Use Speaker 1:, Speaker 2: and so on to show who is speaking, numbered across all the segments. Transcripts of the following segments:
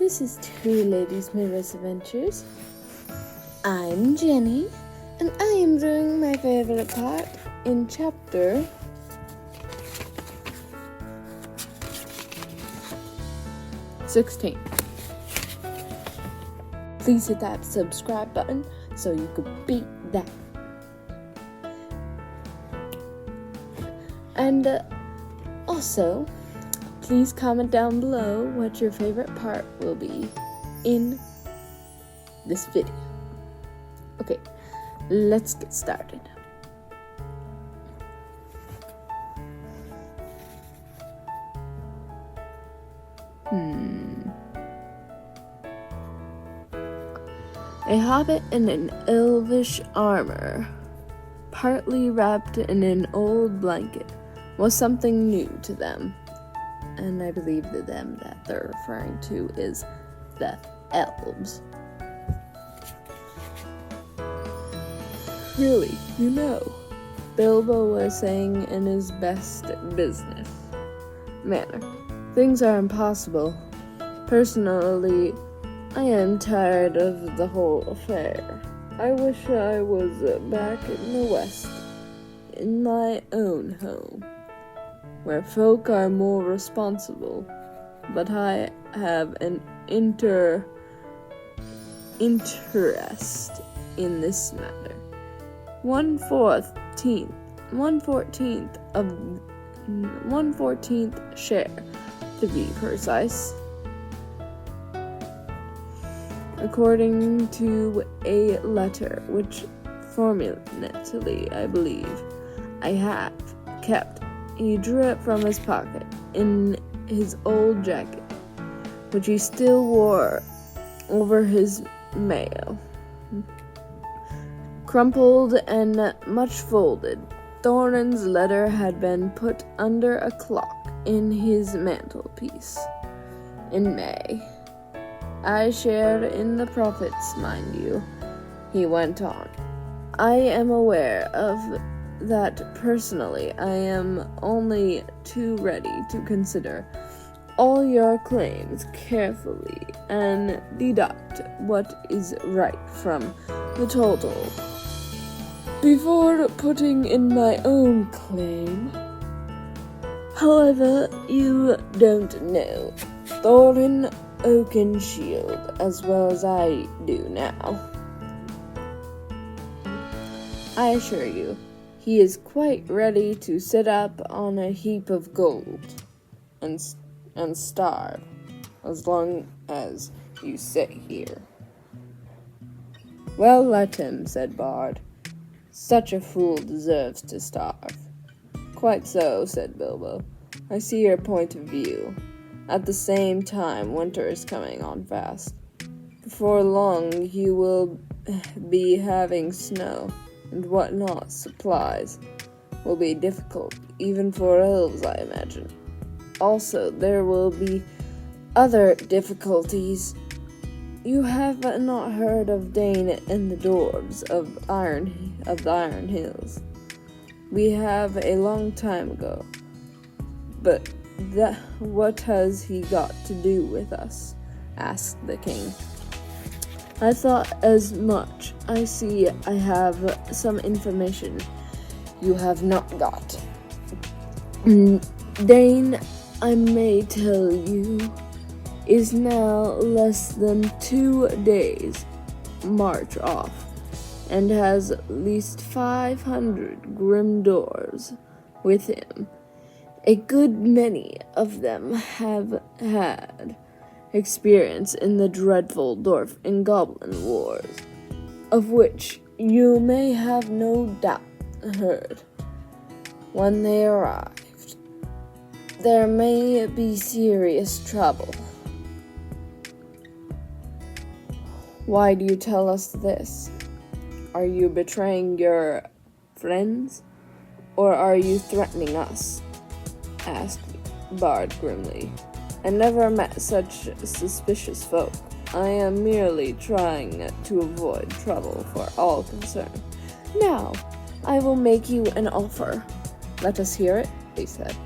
Speaker 1: This is Two Ladies Mirrors Adventures. I'm Jenny, and I am doing my favorite part in chapter 16. Please hit that subscribe button so you could beat that. And also, please comment down below what your favorite part will be in this video. Okay, let's get started. A hobbit in an elvish armor, partly wrapped in an old blanket, was something new to them. And I believe the them that they're referring to is the elves. Really, Bilbo was saying in his best business manner. Things are impossible. Personally, I am tired of the whole affair. I wish I was back in the West, in my own home, where folk are more responsible, but I have an interest in this matter. 1/14th share, to be precise. According to a letter which fortunately, I believe, I have kept. He drew it from his pocket in his old jacket, which he still wore over his mail. Crumpled and much folded, Thorin's letter had been put under a clock in his mantelpiece. In May. I shared in the profits, mind you, he went on. I am aware of that personally. I am only too ready to consider all your claims carefully and deduct what is right from the total before putting in my own claim. However, you don't know Thorin Oakenshield as well as I do now. I assure you, he is quite ready to sit up on a heap of gold and starve as long as you sit here. Well, let him, said Bard. Such a fool deserves to starve. Quite so, said Bilbo. I see your point of view. At the same time, winter is coming on fast. Before long, you will be having snow and whatnot. Supplies will be difficult, even for elves, I imagine. Also, there will be other difficulties. You have not heard of Dane and the dwarves of the Iron Hills. We have a long time ago, but what has he got to do with us? Asked the king. I thought as much. I see I have some information you have not got. Dane, I may tell you, is now less than 2 days march off, and has at least 500 grim dwarves with him. A good many of them have had experience in the dreadful dwarf and goblin wars, of which you may have no doubt heard. When they arrived, there may be serious trouble. Why do you tell us this? Are you betraying your friends, or are you threatening us? Asked Bard grimly. I never met such suspicious folk. I am merely trying to avoid trouble for all concerned. Now, I will make you an offer. Let us hear it, he said.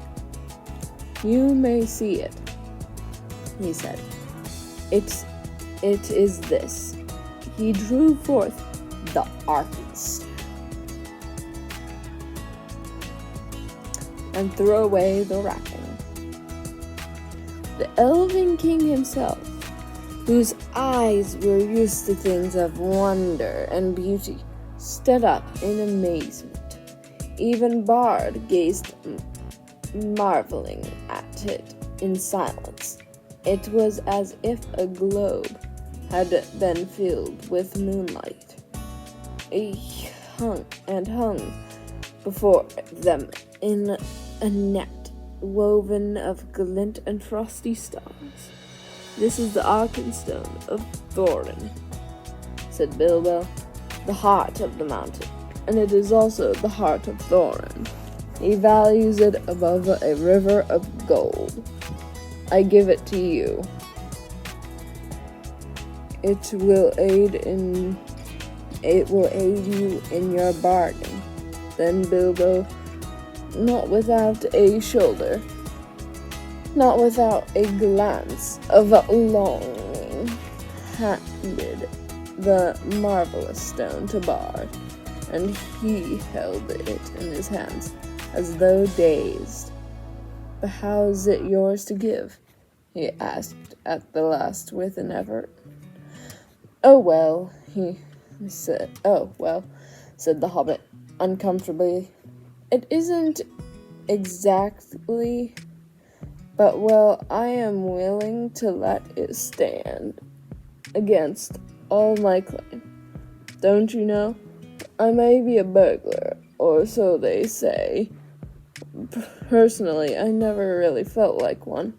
Speaker 1: You may see it, he said. It is this. He drew forth the Arkansas and threw away the wrapping. The Elven King himself, whose eyes were used to things of wonder and beauty, stood up in amazement. Even Bard gazed marveling at it in silence. It was as if a globe had been filled with moonlight. It hung before them in a net woven of glint and frosty stars. "This is the Arkenstone of Thorin," said Bilbo, "the heart of the mountain, and it is also the heart of Thorin. He values it above a river of gold. I give it to you. It will aid you in your bargain." Then Bilbo, not without a glance of longing, handed the marvelous stone to Bard, and he held it in his hands as though dazed. "But how's it yours to give?" he asked at the last with an effort. "Oh well," said the Hobbit uncomfortably. "It isn't exactly, but well, I am willing to let it stand against all my claim. Don't you know? I may be a burglar, or so they say. Personally, I never really felt like one,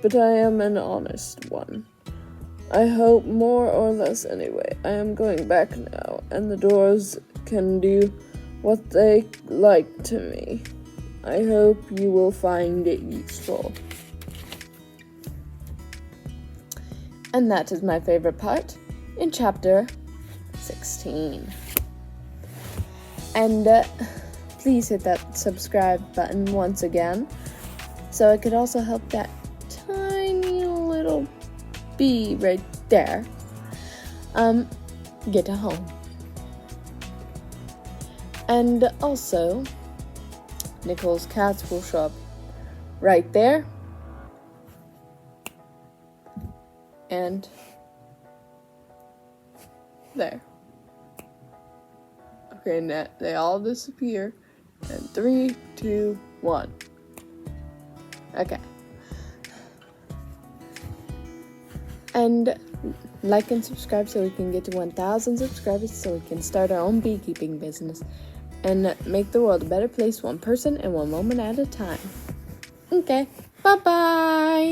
Speaker 1: but I am an honest one. I hope, more or less anyway. I am going back now, and the doors can do what they like to me. I hope you will find it useful." And that is my favorite part in chapter 16. And please hit that subscribe button once again, so it could also help that tiny little bee right there get a home. And also, Nicole's cats will show up right there and there. Okay, now they all disappear. And 3, 2, 1. Okay. And like and subscribe so we can get to 1,000 subscribers so we can start our own beekeeping business and make the world a better place, one person and one moment at a time. Okay, bye-bye!